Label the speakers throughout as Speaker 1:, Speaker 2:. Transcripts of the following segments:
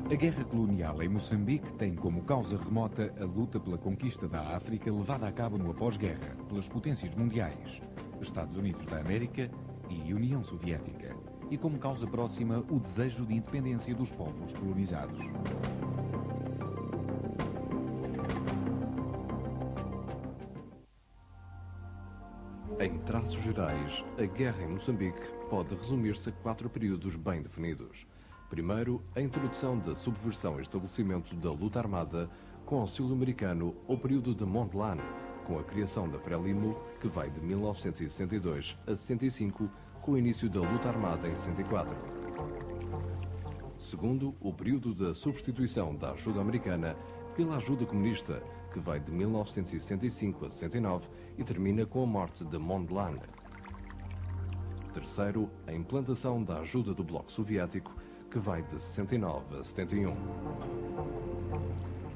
Speaker 1: A guerra colonial em Moçambique tem como causa remota a luta pela conquista da África levada a cabo no após-guerra pelas potências mundiais, Estados Unidos da América e União Soviética, e como causa próxima o desejo de independência dos povos colonizados.
Speaker 2: Em traços gerais, a guerra em Moçambique pode resumir-se a 4 períodos bem definidos. Primeiro, a introdução da subversão e estabelecimento da luta armada com auxílio americano ou período de Mondlane, com a criação da Frelimo, que vai de 1962 a 65, com o início da luta armada em 64. Segundo, o período da substituição da ajuda americana pela ajuda comunista, que vai de 1965 a 69 e termina com a morte de Mondlane. Terceiro, a implantação da ajuda do Bloco Soviético, que vai de 69 a 71.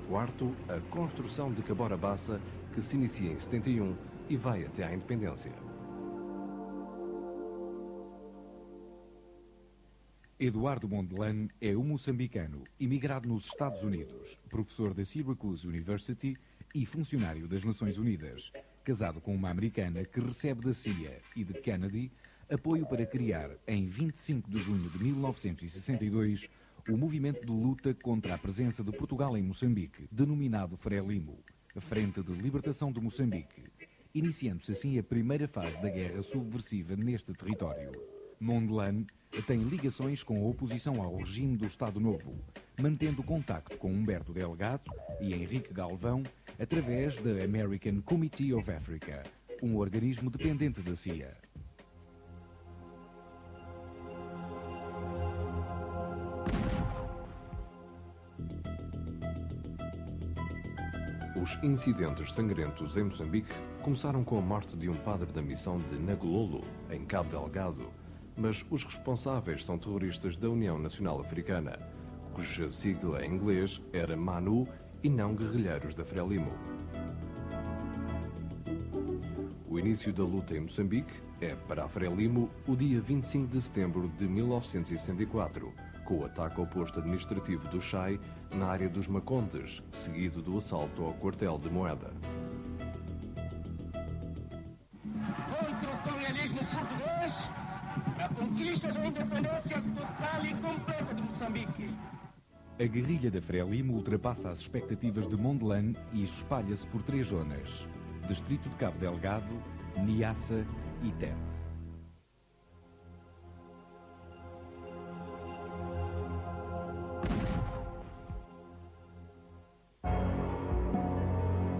Speaker 2: Quarto, a construção de Cabora Bassa, que se inicia em 71 e vai até à independência.
Speaker 1: Eduardo Mondlane é um moçambicano, imigrado nos Estados Unidos, professor da Syracuse University e funcionário das Nações Unidas, casado com uma americana que recebe da CIA e de Kennedy apoio para criar, em 25 de junho de 1962, o movimento de luta contra a presença de Portugal em Moçambique, denominado Frelimo, Frente de Libertação de Moçambique, iniciando-se assim a primeira fase da guerra subversiva neste território. Mondlane tem ligações com a oposição ao regime do Estado Novo, mantendo contacto com Humberto Delgado e Henrique Galvão através da American Committee of Africa, um organismo dependente da CIA.
Speaker 2: Os incidentes sangrentos em Moçambique começaram com a morte de um padre da missão de Nagololo, em Cabo Delgado, mas os responsáveis são terroristas da União Nacional Africana, cuja sigla em inglês era MANU e não guerrilheiros da Frelimo. O início da luta em Moçambique é, para a Frelimo, o dia 25 de setembro de 1964, com o ataque ao posto administrativo do Chai, na área dos Macondes, seguido do assalto ao quartel de Moeda.
Speaker 3: Contra o colonialismo português, a conquista da independência total e completa de Moçambique.
Speaker 1: A guerrilha da Frelimo ultrapassa as expectativas de Mondlane e espalha-se por 3 zonas: Distrito de Cabo Delgado, Niassa e Tete.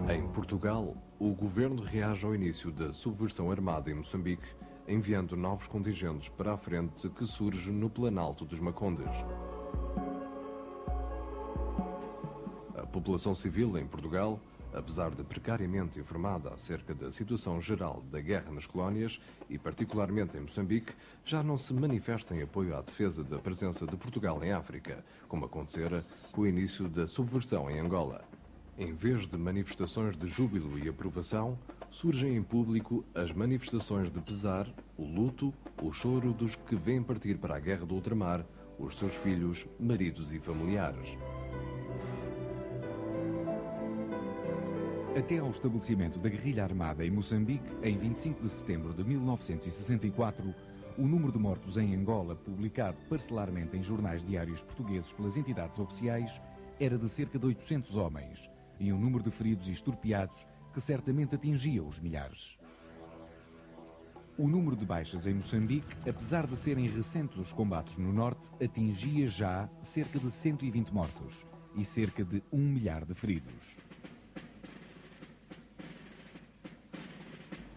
Speaker 2: Em Portugal, o governo reage ao início da subversão armada em Moçambique, enviando novos contingentes para a frente que surge no Planalto dos Macondes. A população civil em Portugal, apesar de precariamente informada acerca da situação geral da guerra nas colónias, e particularmente em Moçambique, já não se manifesta em apoio à defesa da presença de Portugal em África, como acontecera com o início da subversão em Angola. Em vez de manifestações de júbilo e aprovação, surgem em público as manifestações de pesar, o luto, o choro dos que vêm partir para a guerra do ultramar, os seus filhos, maridos e familiares.
Speaker 1: Até ao estabelecimento da guerrilha armada em Moçambique, em 25 de setembro de 1964, o número de mortos em Angola, publicado parcelarmente em jornais diários portugueses pelas entidades oficiais, era de cerca de 800 homens, e um número de feridos e estorpeados que certamente atingia os milhares. O número de baixas em Moçambique, apesar de serem recentes os combates no norte, atingia já cerca de 120 mortos e cerca de 1 milhar de feridos.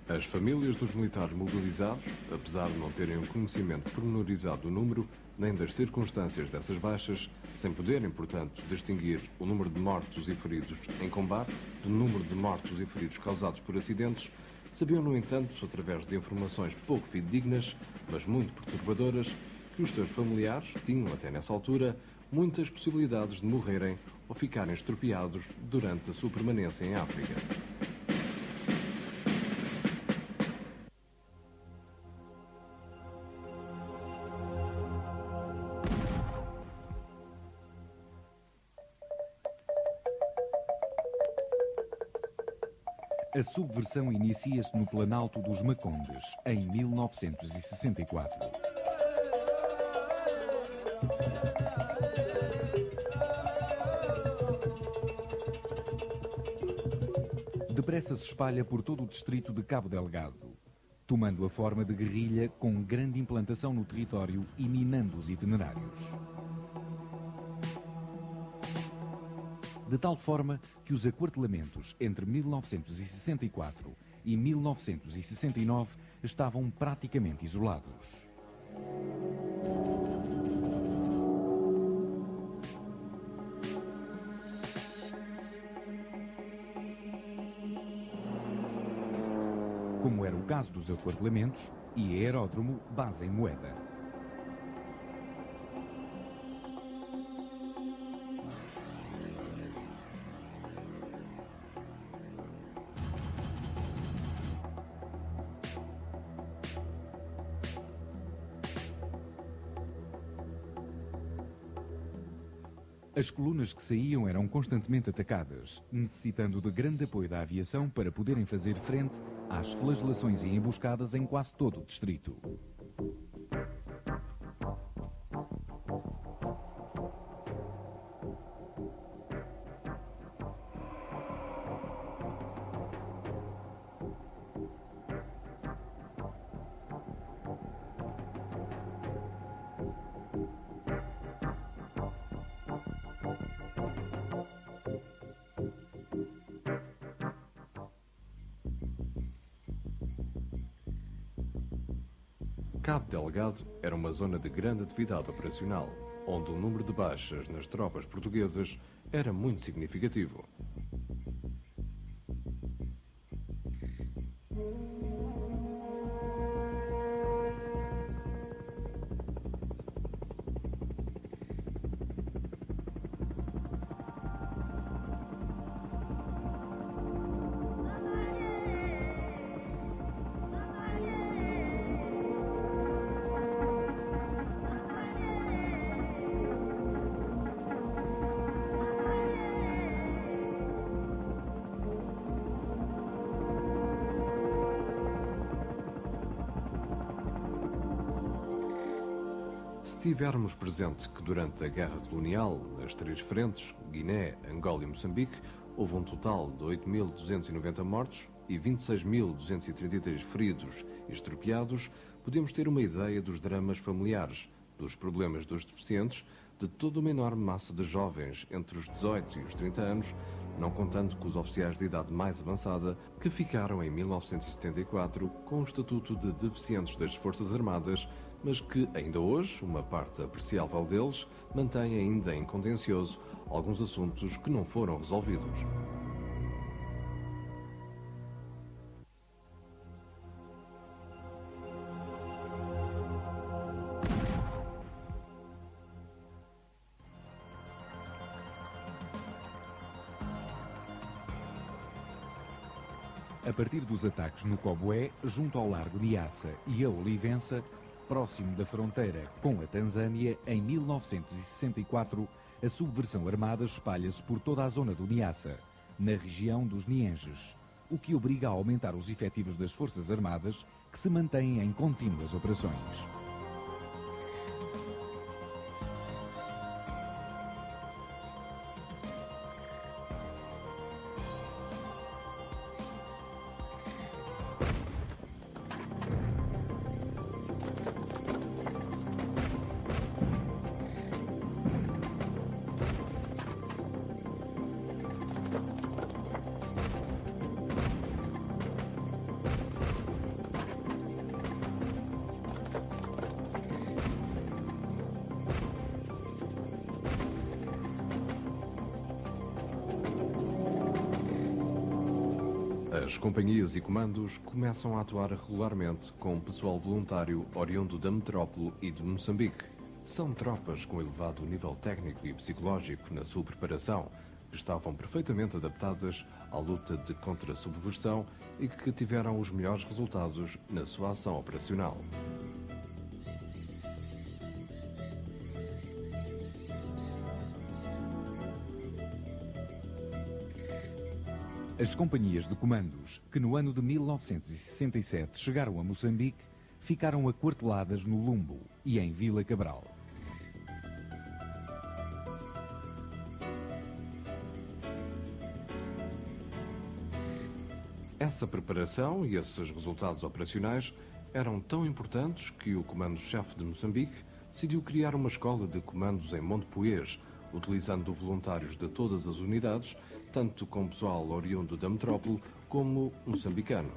Speaker 2: As famílias dos militares mobilizados, apesar de não terem um conhecimento pormenorizado do número, nem das circunstâncias dessas baixas, sem poderem, portanto, distinguir o número de mortos e feridos em combate do número de mortos e feridos causados por acidentes, sabiam, no entanto, através de informações pouco fidedignas, mas muito perturbadoras, que os seus familiares tinham, até nessa altura, muitas possibilidades de morrerem ou ficarem estropiados durante a sua permanência em África.
Speaker 1: A subversão inicia-se no Planalto dos Macondes, em 1964. Depressa se espalha por todo o distrito de Cabo Delgado, tomando a forma de guerrilha com grande implantação no território e minando os itinerários. De tal forma que os aquartelamentos entre 1964 e 1969 estavam praticamente isolados. Como era o caso dos aquartelamentos e aeródromo base em Moeda. As colunas que saíam eram constantemente atacadas, necessitando de grande apoio da aviação para poderem fazer frente às flagelações e emboscadas em quase todo o distrito.
Speaker 2: Cabo Delgado era uma zona de grande atividade operacional, onde o número de baixas nas tropas portuguesas era muito significativo. Se tivermos presente que durante a Guerra Colonial, nas três frentes, Guiné, Angola e Moçambique, houve um total de 8.290 mortos e 26.233 feridos e estropiados, podemos ter uma ideia dos dramas familiares, dos problemas dos deficientes, de toda uma enorme massa de jovens entre os 18 e os 30 anos, não contando com os oficiais de idade mais avançada, que ficaram em 1974 com o estatuto de deficientes das Forças Armadas, mas que ainda hoje, uma parte apreciável deles, mantém ainda em contencioso alguns assuntos que não foram resolvidos.
Speaker 1: A partir dos ataques no Coboé, junto ao Largo de Assa e a Olivença, próximo da fronteira com a Tanzânia, em 1964, a subversão armada espalha-se por toda a zona do Niassa, na região dos Nienges, o que obriga a aumentar os efetivos das Forças Armadas, que se mantêm em contínuas operações.
Speaker 2: As companhias e comandos começam a atuar regularmente com pessoal voluntário oriundo da metrópole e de Moçambique. São tropas com elevado nível técnico e psicológico na sua preparação, que estavam perfeitamente adaptadas à luta de contra-subversão e que tiveram os melhores resultados na sua ação operacional.
Speaker 1: As companhias de comandos, que no ano de 1967 chegaram a Moçambique, ficaram aquarteladas no Lumbo e em Vila Cabral.
Speaker 2: Essa preparação e esses resultados operacionais eram tão importantes que o Comando-Chefe de Moçambique decidiu criar uma escola de comandos em Montepuez, utilizando voluntários de todas as unidades, tanto com pessoal oriundo da metrópole como moçambicano.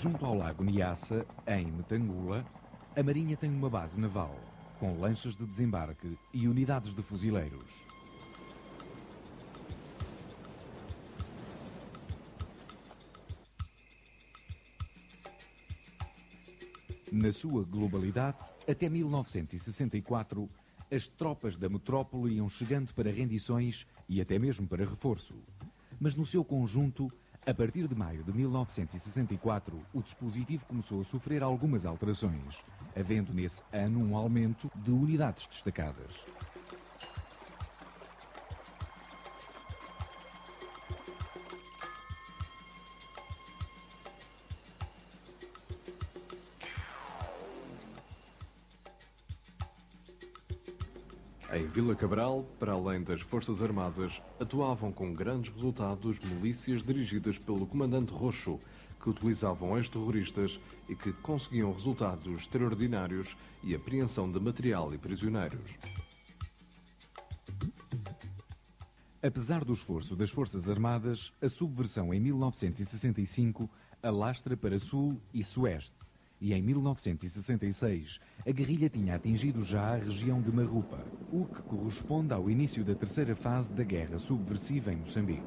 Speaker 1: Junto ao lago Niassa, em Metangula, a Marinha tem uma base naval, com lanchas de desembarque e unidades de fuzileiros. Na sua globalidade, até 1964, as tropas da metrópole iam chegando para rendições e até mesmo para reforço. Mas no seu conjunto, a partir de maio de 1964, o dispositivo começou a sofrer algumas alterações, havendo nesse ano um aumento de unidades destacadas.
Speaker 2: Em Vila Cabral, para além das Forças Armadas, atuavam com grandes resultados milícias dirigidas pelo Comandante Roxo, que utilizavam ex-terroristas e que conseguiam resultados extraordinários e apreensão de material e prisioneiros.
Speaker 1: Apesar do esforço das Forças Armadas, a subversão em 1965 alastra para sul e sueste, e em 1966 a guerrilha tinha atingido já a região de Marrupa, o que corresponde ao início da terceira fase da guerra subversiva em Moçambique.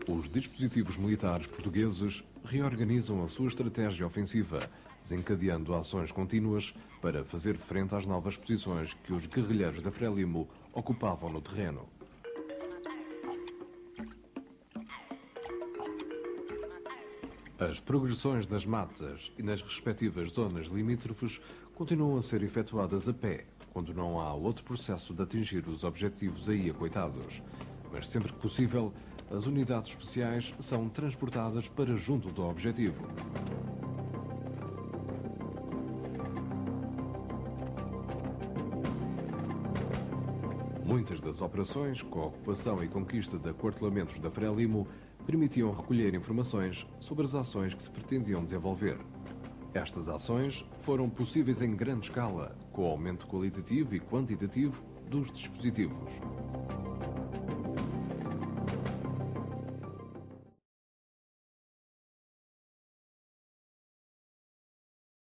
Speaker 2: Os dispositivos militares portugueses reorganizam a sua estratégia ofensiva, desencadeando ações contínuas para fazer frente às novas posições que os guerrilheiros da Frelimo ocupavam no terreno. As progressões das matas e nas respectivas zonas limítrofes continuam a ser efetuadas a pé, quando não há outro processo de atingir os objetivos aí acoitados. Mas sempre que possível, as unidades especiais são transportadas para junto do objetivo. Muitas das operações, com a ocupação e conquista de aquartelamentos da Frelimo, permitiam recolher informações sobre as ações que se pretendiam desenvolver. Estas ações foram possíveis em grande escala, com o aumento qualitativo e quantitativo dos dispositivos.